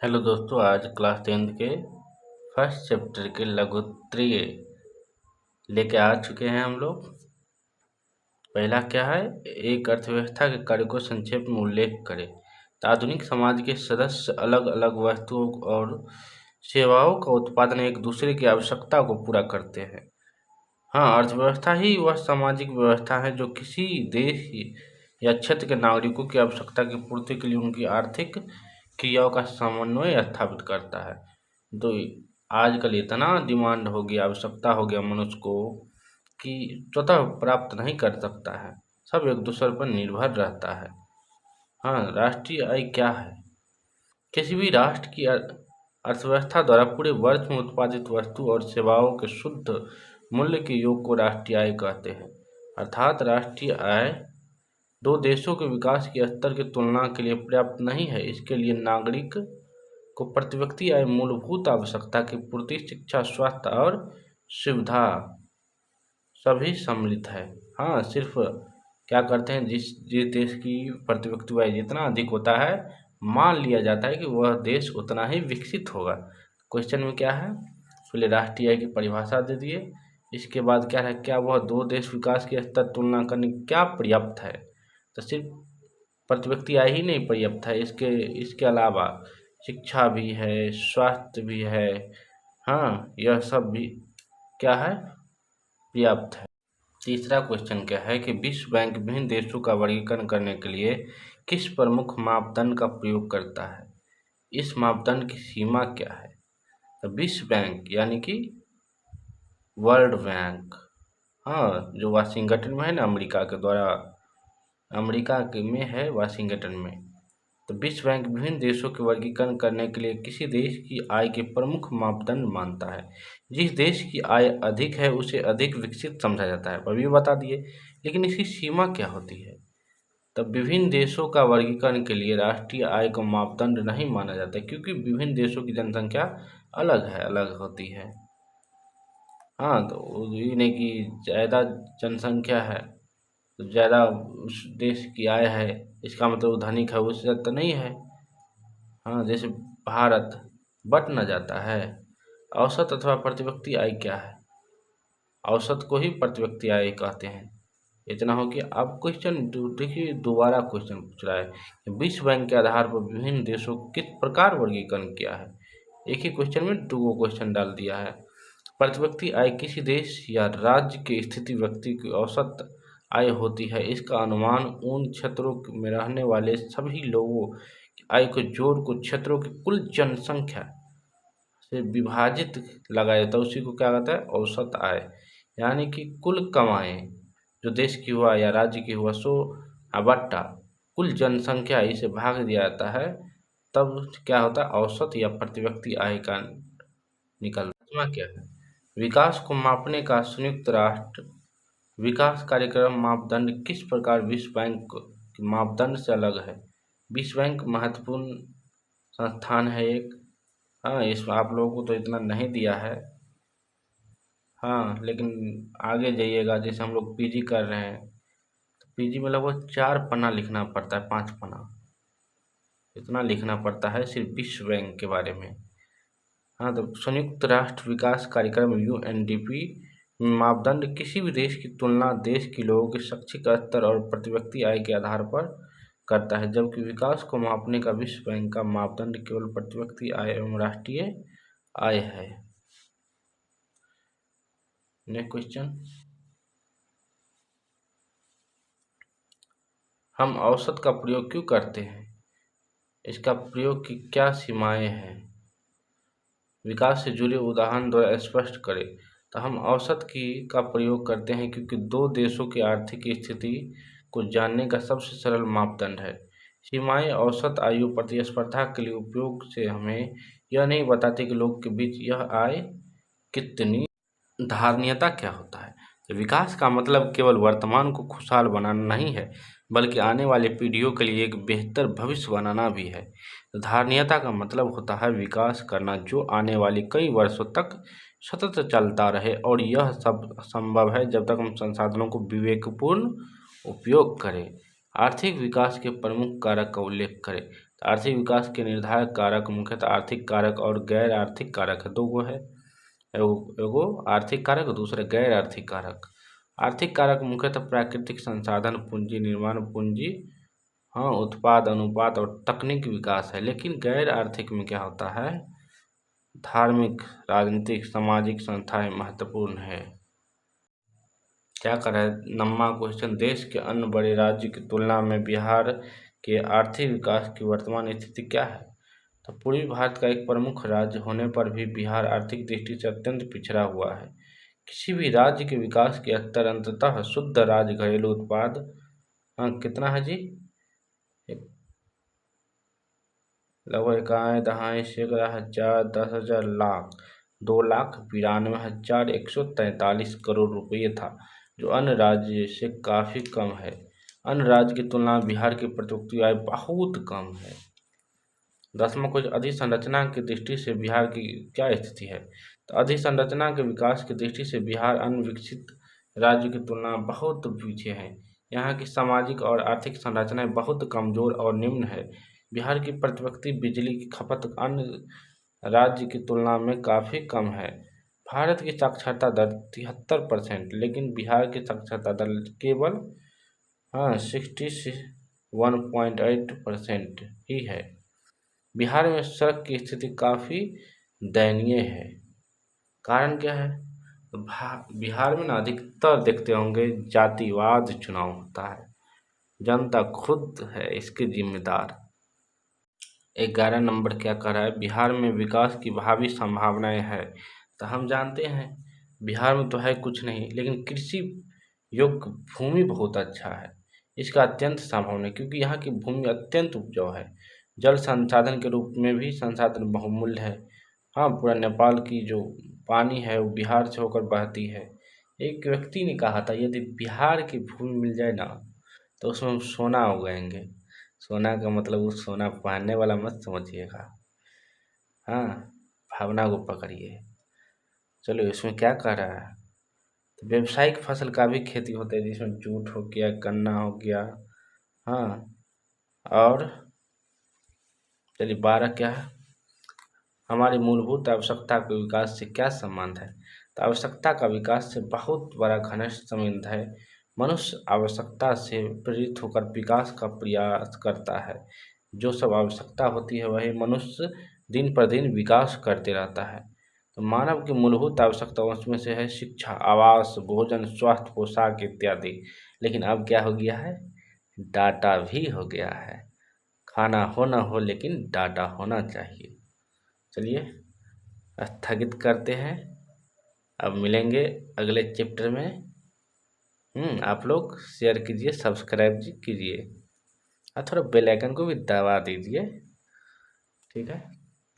Hello दोस्तों, आज class 10th के फर्स्ट चैप्टर के लघुत्तरीय लेके आ चुके हैं हम लोग। पहला क्या है, एक अर्थव्यवस्था के कार्य को संक्षेप में उल्लेख करें। तो आधुनिक समाज के सदस्य अलग अलग वस्तुओं और सेवाओं का उत्पादन एक दूसरे की आवश्यकता को पूरा करते हैं। हाँ, अर्थव्यवस्था ही वह सामाजिक व्यवस्था है जो किसी देश या क्षेत्र के नागरिकों की आवश्यकता की पूर्ति के लिए उनकी आर्थिक क्रियाओं का समन्वय स्थापित करता है। तो आजकल इतना डिमांड हो गया, आवश्यकता हो गया मनुष्य को कि स्वतः प्राप्त नहीं कर सकता है, सब एक दूसरे पर निर्भर रहता है। हाँ, राष्ट्रीय आय क्या है? किसी भी राष्ट्र की अर्थव्यवस्था द्वारा पूरे वर्ष में उत्पादित वस्तु और सेवाओं के शुद्ध मूल्य के योग को राष्ट्रीय आय कहते हैं। अर्थात राष्ट्रीय आय दो देशों के विकास के स्तर की तुलना के लिए पर्याप्त नहीं है। इसके लिए नागरिक को प्रति व्यक्ति आय मूलभूत आवश्यकता की पूर्ति, शिक्षा, स्वास्थ्य और सुविधा सभी सम्मिलित है। हाँ, सिर्फ क्या करते हैं, जिस जिस देश की प्रति व्यक्ति आय जितना अधिक होता है, मान लिया जाता है कि वह देश उतना ही विकसित होगा। क्वेश्चन में क्या है, पहले राष्ट्रीय आय की परिभाषा दे दिए, इसके बाद क्या है, क्या वह दो देश विकास के स्तर तुलना करने क्या पर्याप्त है? तो सिर्फ प्रति व्यक्ति आय ही नहीं पर्याप्त है, इसके अलावा शिक्षा भी है, स्वास्थ्य भी है। हाँ, यह सब भी क्या है, पर्याप्त है। तीसरा क्वेश्चन क्या है कि विश्व बैंक विभिन्न देशों का वर्गीकरण करने के लिए किस प्रमुख मापदंड का प्रयोग करता है? इस मापदंड की सीमा क्या है? तो विश्व बैंक यानी कि वर्ल्ड बैंक, हाँ, जो वाशिंगटन में है ना, अमेरिका के में है, वाशिंगटन में। तो विश्व बैंक विभिन्न देशों के वर्गीकरण करने के लिए किसी देश की आय के प्रमुख मापदंड मानता है। जिस देश की आय अधिक है उसे अधिक विकसित समझा जाता है, अभी बता दिए। लेकिन इसकी सीमा क्या होती है? तब विभिन्न देशों का वर्गीकरण के लिए राष्ट्रीय आय को मापदंड नहीं माना जाता, क्योंकि विभिन्न देशों की जनसंख्या अलग होती है। हाँ, तो ये नहीं कि ज़्यादा जनसंख्या है तो ज़्यादा उस देश की आय है, इसका मतलब धनिक है, उससे ज़्यादा तो नहीं है। हाँ, जैसे भारत बट न जाता है। औसत अथवा प्रति व्यक्ति आय क्या है? औसत को ही प्रति व्यक्ति आय कहते हैं। इतना हो गया। अब क्वेश्चन देखिए, दोबारा क्वेश्चन पूछ रहा है कि विश्व बैंक के आधार पर विभिन्न देशों को किस प्रकार वर्गीकरण किया है। एक ही क्वेश्चन में दो क्वेश्चन डाल दिया है। प्रति व्यक्ति आय किसी देश या राज्य की स्थिति व्यक्ति की औसत आय होती है। इसका अनुमान उन क्षेत्रों में रहने वाले सभी लोगों की आय को जोड़ को क्षेत्रों की कुल जनसंख्या से विभाजित लगाया जाता है, उसी को क्या कहता है, औसत आय। यानी कि कुल कमाएं जो देश की हुआ या राज्य की हुआ, सो बट्टा कुल जनसंख्या, इसे भाग दिया जाता है, तब क्या होता है, औसत या प्रति व्यक्ति आय का निकलना क्या है। विकास को मापने का संयुक्त राष्ट्र विकास कार्यक्रम मापदंड किस प्रकार विश्व बैंक के मापदंड से अलग है? विश्व बैंक महत्वपूर्ण संस्थान है एक। हाँ, इस आप लोगों को तो इतना नहीं दिया है। हाँ, लेकिन आगे जाइएगा, जैसे हम लोग पीजी कर रहे हैं, तो पीजी में लगभग 4 पन्ना लिखना पड़ता है, 5 पन्ना इतना लिखना पड़ता है सिर्फ विश्व बैंक के बारे में। हाँ, तो संयुक्त राष्ट्र विकास कार्यक्रम यूएनडीपी मापदंड किसी भी देश की तुलना देश के लोगों के शैक्षिक स्तर और प्रति व्यक्ति आय के आधार पर करता है, जबकि विकास को मापने का विश्व बैंक का मापदंड केवल प्रति व्यक्ति आय एवं राष्ट्रीय आय है। नेक्स्ट क्वेश्चन, हम औसत का प्रयोग क्यों करते हैं? इसका प्रयोग की क्या सीमाएं हैं? विकास से जुड़े उदाहरण द्वारा स्पष्ट करें। तो हम औसत का प्रयोग करते हैं क्योंकि दो देशों की आर्थिक स्थिति को जानने का सबसे सरल मापदंड है। सीमाएं औसत आयु प्रतिस्पर्धा के लिए उपयोग से हमें यह नहीं बताती कि लोग के बीच यह आय कितनी धारणीयता क्या होता है। तो विकास का मतलब केवल वर्तमान को खुशहाल बनाना नहीं है, बल्कि आने वाली पीढ़ियों के लिए एक बेहतर भविष्य बनाना भी है। तो धारणीयता का मतलब होता है विकास करना जो आने वाले कई वर्षों तक सतत चलता रहे, और यह सब संभव है जब तक हम संसाधनों को विवेकपूर्ण उपयोग करें। आर्थिक विकास के प्रमुख कारक का उल्लेख करें। तो आर्थिक विकास के निर्धारक कारक मुख्यतः आर्थिक कारक और गैर आर्थिक कारक है, दो गो है। एगो आर्थिक कारक और दूसरा गैर आर्थिक कारक। आर्थिक कारक मुख्यतः प्राकृतिक संसाधन, पूंजी निर्माण, पूंजी, हाँ, उत्पाद अनुपात और तकनीक विकास है। लेकिन गैर आर्थिक में क्या होता है, धार्मिक, राजनीतिक, सामाजिक संस्थाएं महत्वपूर्ण है। क्या कर रहा है नम्मा क्वेश्चन, देश के अन्य बड़े राज्य की तुलना में बिहार के आर्थिक विकास की वर्तमान स्थिति क्या है। तो पूर्वी भारत का एक प्रमुख राज्य होने पर भी बिहार आर्थिक दृष्टि से अत्यंत पिछड़ा हुआ है। किसी भी राज्य के विकास के स्तर अंततः शुद्ध राज्य घरेलू उत्पाद, हाँ, कितना है जी, लगभग इकाई दहाई सैकड़ा हजार 10,000 लाख 2,92,143 करोड़ रुपये था, जो अन्य राज्य से काफ़ी कम है। अन्य राज्य की तुलना में बिहार की प्रति आय बहुत कम है। 10वां कुछ अधिसंरचना की दृष्टि से बिहार की क्या स्थिति है। तो अधिसंरचना के विकास की दृष्टि से बिहार अन्य विकसित राज्यों की तुलना में बहुत पीछे है। यहाँ की सामाजिक और आर्थिक संरचनाएं बहुत कमजोर और निम्न है। बिहार की प्रति व्यक्ति बिजली की खपत अन्य राज्य की तुलना में काफ़ी कम है। भारत की साक्षरता दर 73%, लेकिन बिहार की साक्षरता दर केवल, हाँ, 61.8% ही है। बिहार में सड़क की स्थिति काफ़ी दयनीय है। कारण क्या है, बिहार में ना अधिकतर देखते होंगे जातिवाद चुनाव होता है, जनता खुद है इसके जिम्मेदार। 11 नंबर क्या कर रहा है, बिहार में विकास की भावी संभावनाएं है। तो हम जानते हैं बिहार में तो है कुछ नहीं, लेकिन कृषि योग्य भूमि बहुत अच्छा है, इसका अत्यंत संभावना है, क्योंकि यहाँ की भूमि अत्यंत उपजाऊ है। जल संसाधन के रूप में भी संसाधन बहुमूल्य है। हाँ, पूरा नेपाल की जो पानी है वो बिहार से होकर बहती है। एक व्यक्ति ने कहा था यदि बिहार की भूमि मिल जाए ना तो उसमें हम सोना उगाएंगे। सोना का मतलब वो सोना पहनने वाला मत समझिएगा, हाँ, भावना को पकड़िए। चलो इसमें क्या कर रहा है, तो व्यावसायिक फसल का भी खेती होता है, जिसमें जूट हो गया, गन्ना हो गया, हाँ। और चलिए 12 क्या है, हमारी मूलभूत आवश्यकता के विकास से क्या संबंध है। तो आवश्यकता का विकास से बहुत बड़ा घनिष्ठ संबंध है। मनुष्य आवश्यकता से प्रेरित होकर विकास का प्रयास करता है। जो सब आवश्यकता होती है वही मनुष्य दिन पर दिन विकास करते रहता है। तो मानव की मूलभूत आवश्यकता उसमें से है शिक्षा, आवास, भोजन, स्वास्थ्य, पोशाक इत्यादि। लेकिन अब क्या हो गया है, डाटा भी हो गया है। खाना हो ना हो लेकिन डाटा होना चाहिए। चलिए स्थगित करते हैं, अब मिलेंगे अगले चैप्टर में। आप लोग शेयर कीजिए, सब्सक्राइब कीजिए और थोड़ा बेल आइकन को भी दबा दीजिए, ठीक है।